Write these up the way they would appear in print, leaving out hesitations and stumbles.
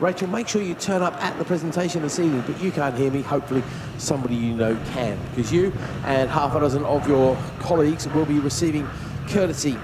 Rachel, make sure you turn up at the presentation this evening, but you can't hear me. Hopefully somebody you know can, because you and half a dozen of your colleagues will be receiving courtesy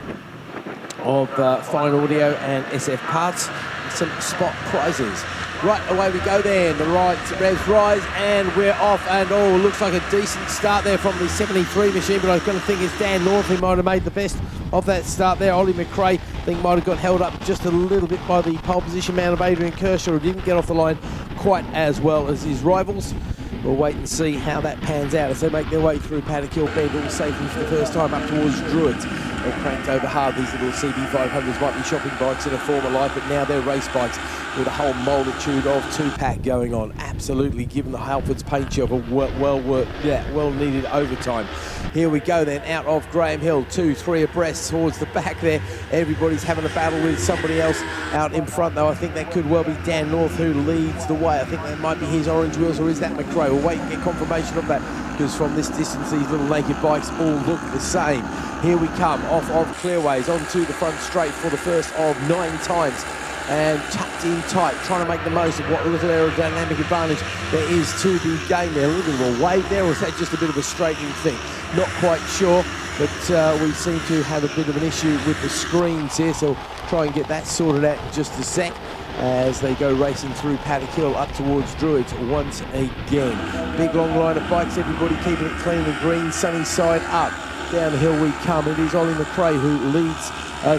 of Fine Audio and SF Parts some spot prizes. Right, away we go then. The right revs rise and we're off, and oh, looks like a decent start there from the 73 machine, but I was going to think it's Dan North who might have made the best of that start there. Ollie McRae, I think, might have got held up just a little bit by the pole position man of Adrian Kershaw, who didn't get off the line quite as well as his rivals. We'll wait and see how that pans out as they make their way through Paddock Hill Bend, all safely for the first time up towards Druids. They cranked over hard. These little CB500s might be shopping bikes in a former life, but now they're race bikes with a whole multitude of two-pack going on. Absolutely given the Halfords paint job a well-needed overtime. Here we go then, out of Graham Hill, 2-3 abreast towards the back there. Everybody's having a battle with somebody else out in front, though. I think that could well be Dan North who leads the way. I think that might be his orange wheels, or is that McRae? We'll wait and get confirmation of that, because from this distance these little naked bikes all look the same. Here we come, off of Clearways, onto the front straight for the first of 9 times, and tucked in tight, trying to make the most of what little aerodynamic advantage there is to the game there. A little bit of a wave there, or is that just a bit of a straightening thing? Not quite sure, but we seem to have a bit of an issue with the screens here, so try and get that sorted out in just a sec as they go racing through Paddock Hill up towards Druids once again. Big long line of bikes, everybody keeping it clean and green, sunny side up. Down the hill we come. It is Ollie McRae who leads,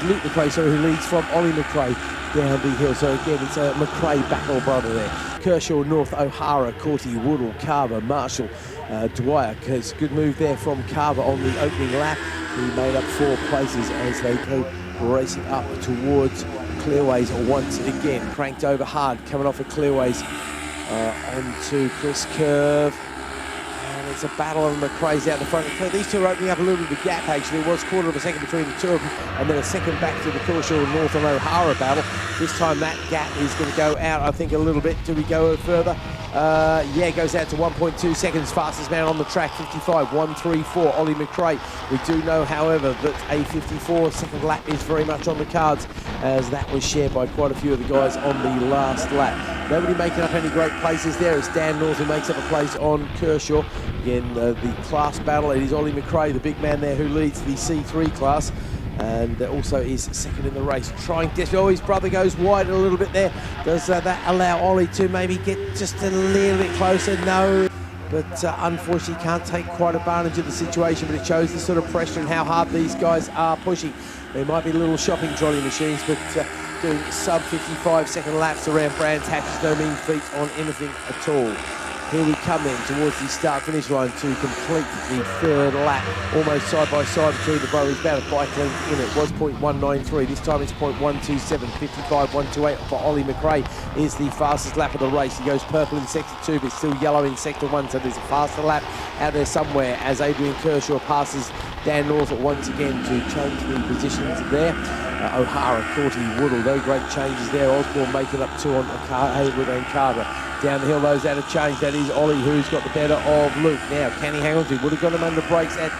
Luke McRae, sorry, who leads from Ollie McRae down the hill. So again, it's a McRae battle brother there. Kershaw, North, O'Hara, Corty, Woodall, Carver, Marshall, Dwyer. Has good move there from Carver on the opening lap. He made up 4 places as they go racing up towards Clearways once again. Cranked over hard, coming off of Clearways onto Chris Curve. It's a battle of McRae's out the front. These two are opening up a little bit of a gap, actually. It was a quarter of a second between the two of them, and then a second back to the Kershaw, North and O'Hara battle. This time that gap is going to go out, I think, a little bit. Do we go further? Yeah, it goes out to 1.2 seconds. Fastest man on the track, 55, 134, Ollie McRae. We do know, however, that a 54 second lap is very much on the cards, as that was shared by quite a few of the guys on the last lap. Nobody making up any great places there. It's Dan North who makes up a place on Kershaw. Again, the class battle. It is Ollie McRae, the big man there, who leads the C3 class, and also is second in the race. Trying desperately. Oh, his brother goes wide a little bit there. Does that allow Ollie to maybe get just a little bit closer? No. But unfortunately can't take quite advantage of the situation, but it shows the sort of pressure and how hard these guys are pushing. They might be little shopping trolley machines, but doing sub 55 second laps around Brands Hatch is no mean feat on anything at all. Here we come then towards the start-finish line to complete the third lap, almost side by side between the brothers. About a bike length in it. Was .193. This time it's .127. 55.128 for Ollie McRae is the fastest lap of the race. He goes purple in sector 2, but still yellow in sector 1. So there's a faster lap out there somewhere as Adrian Kershaw passes Dan North once again to change the positions there. O'Hara, Corty, Woodall, no great changes there. Osborne making up 2 on Hayward and Carver. Down the hill, those out of change. That is Ollie who's got the better of Luke. Now, can he hang on to? Would have got him under brakes at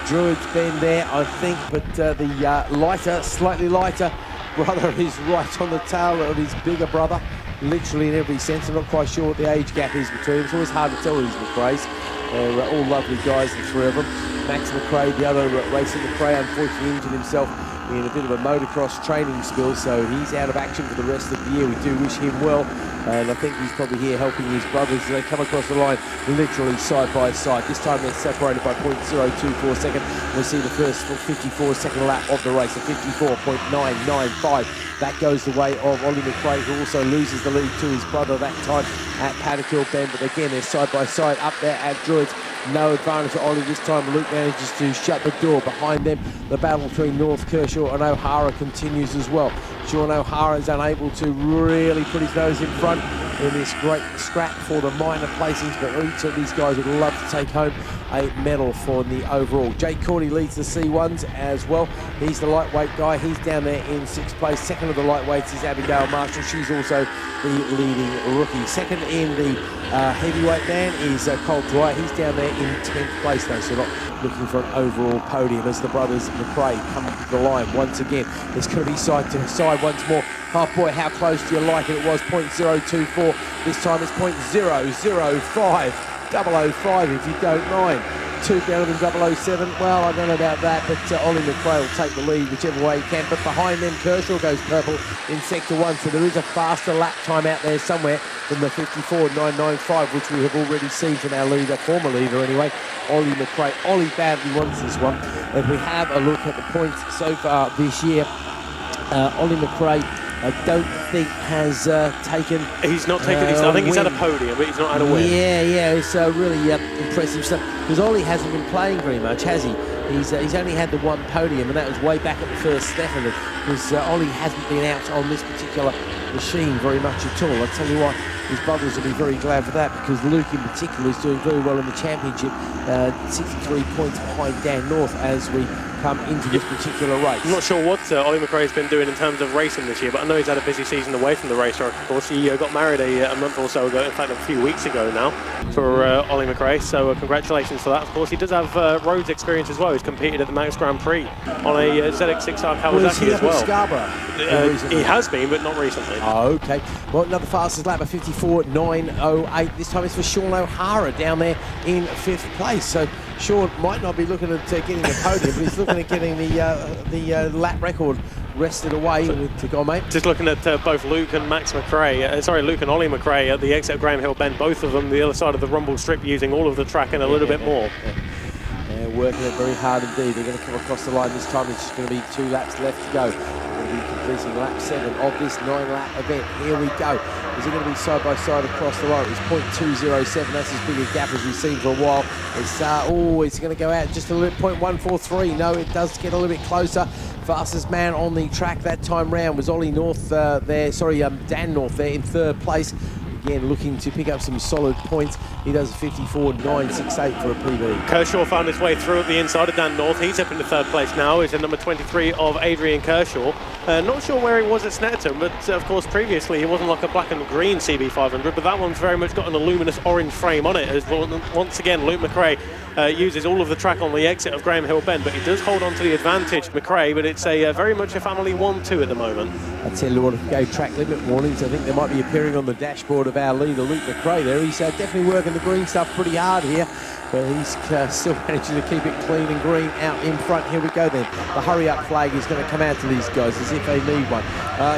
Druids Bend there, I think. But the slightly lighter brother is right on the tail of his bigger brother, literally in every sense. I'm not quite sure what the age gap is between them. It's always hard to tell these McRaes. They're all lovely guys, the 3 of them. Max McRae, the other racing McRae, unfortunately injured himself in a bit of a motocross training spill, so he's out of action for the rest of the year. We do wish him well, and I think he's probably here helping his brothers as they come across the line literally side by side. This time they're separated by .024 second. We see the first 54 second lap of the race, a 54.995. That goes the way of Ollie McRae, who also loses the lead to his brother that time at Paddock Hill Bend. But again, they're side by side up there at Druids. No advantage for Ollie this time. Luke manages to shut the door behind them. The battle between North, Kershaw and O'Hara continues as well. Sean O'Hara is unable to really put his nose in front in this great scrap for the minor placings, but each of these guys would love to take home a medal for the overall. Jake Cordy leads the C1s as well. He's the lightweight guy. He's down there in 6th place. Second of the lightweights is Abigail Marshall. She's also the leading rookie. Second in the heavyweight man is Colt Dwyer. He's down there in 10th place though, so not looking for an overall podium as the brothers McRae come to the line once again. It's going to be side to side .025 once more. Oh boy, how close do you like it? It was .024. This time it's .005. 005 if you don't mind. 2 better than 007. Well, I don't know about that, but Ollie McRae will take the lead whichever way he can. But behind them, Kershaw goes purple in sector 1, so there is a faster lap time out there somewhere than the 54.995, which we have already seen from our leader, former leader anyway, Ollie McRae. Ollie badly wants this one. If we have a look at the points so far this year, Ollie McRae, I don't think has taken. He's not taken. I think he's had a podium, but he's not had a win. Yeah, it's really impressive stuff. Because Ollie hasn't been playing very much, has he? He's only had the one podium, and that was way back at the first Stefan. Because Ollie hasn't been out on this particular machine very much at all. I tell you what, his brothers will be very glad for that, because Luke in particular is doing very well in the championship. 63 points behind Dan North as we come into this particular race. I'm not sure what Ollie McRae's been doing in terms of racing this year, but I know he's had a busy season away from the racetrack. Of course, he got married a month or so ago, in fact a few weeks ago now, for Ollie McRae, so congratulations for that. Of course, he does have roads experience as well. He's competed at the Manx Grand Prix on a ZX6R Kawasaki as well. Scarborough? He has been, but not recently. Oh, okay. Well, another fastest lap of 54.908. This time it's for Sean O'Hara down there in 5th place. So Sean might not be looking at getting the podium, but he's looking at getting the lap record rested away to go, mate. Just looking at both Luke and Max McRae, Luke and Ollie McRae at the exit of Graham Hill Bend, both of them the other side of the rumble strip, using all of the track and a little bit more. They're working it very hard indeed. They're going to come across the line this time. It's just going to be 2 laps left to go. We're going to be completing lap 7 of this 9-lap event. Here we go. Is it going to be side by side across the line? It's .207. That's as big a gap as we've seen for a while. It's going to go out just a little bit. .143. No, it does get a little bit closer. Fastest man on the track that time round was Ollie North Dan North there in 3rd place. Again, looking to pick up some solid points. He does a 54.968 for a PB. Kershaw found his way through at the inside of Dan North. He's up into 3rd place now. He's in number 23 of Adrian Kershaw. Not sure where he was at Snetterton, but of course previously he wasn't like a black and green CB500, but that one's very much got an luminous orange frame on it. As once again, Luke McRae uses all of the track on the exit of Graham Hill Bend, but he does hold on to the advantage, McRae, but it's a very much a family 1-2 at the moment. I tell you what, if we gave track limit warnings, I think they might be appearing on the dashboard of our leader, Luke McRae there. He's definitely working the green stuff pretty hard here, but he's still managing to keep it clean and green out in front. Here we go then. The hurry-up flag is going to come out to these guys as if they need one.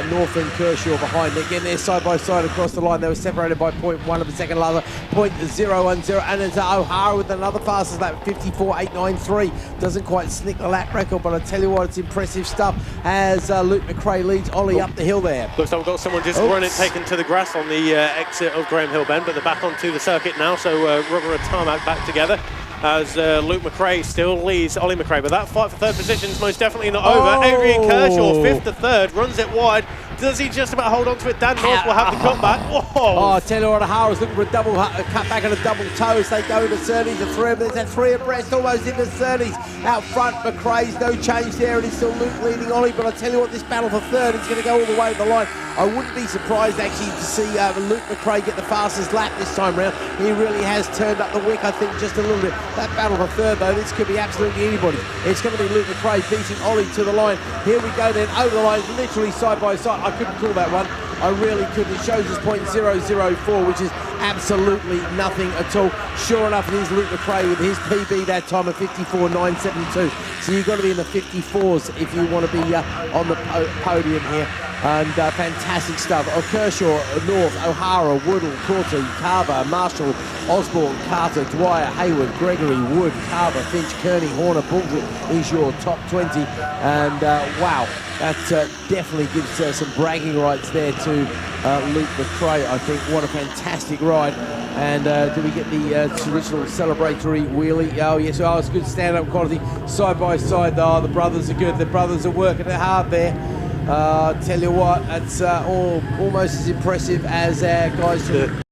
North and Kershaw behind. Again, they're side by side across the line. They were separated by 0.1 of a second, another .010, and it's O'Hara with another fastest lap, 54.893. Doesn't quite snick the lap record, but I tell you what, it's impressive stuff as Luke McRae leads Ollie up the hill there. Looks like we've got someone just running, taken to the grass on the exit of Graham Hill Bend, but they're back onto the circuit now, so rubber and tarmac back together. As Luke McRae still leads Ollie McRae, but that fight for 3rd position is most definitely not over. Adrian Kershaw, 5th to 3rd, runs it wide. Does he just about hold on to it? Dan North will have the cutback. Oh, I tell you what, O'Hara's looking for a double cutback and a double toe as they go into 30s and 3 of them. They're 3 abreast, almost in the 30s. Out front, McRae's no change there, and it's still Luke leading Ollie. But I tell you what, this battle for 3rd is going to go all the way to the line. I wouldn't be surprised actually to see Luke McRae get the fastest lap this time round. He really has turned up the wick, I think, just a little bit. That battle for 3rd, though, this could be absolutely anybody. It's going to be Luke McRae beating Ollie to the line. Here we go then, over the line, literally side by side. I couldn't call that one. I really couldn't. It shows us .004, which is absolutely nothing at all. Sure enough, it is Luke McRae with his PB that time of 54.972. So you've got to be in the 54s if you want to be on the podium here. And fantastic stuff. Kershaw, North, O'Hara, Woodall, Courtney, Carver, Marshall, Osborne, Carter, Dwyer, Hayward, Gregory, Wood, Carver, Finch, Kearney, Horner, Baldwin is your top 20. And wow, that definitely gives some bragging rights there to Luke McRae. I think what a fantastic ride. And do we get the traditional celebratory wheelie? Oh yes, it's good stand-up quality. Side by side, the brothers are good. The brothers are working it hard there. Tell you what, that's almost as impressive as our guys.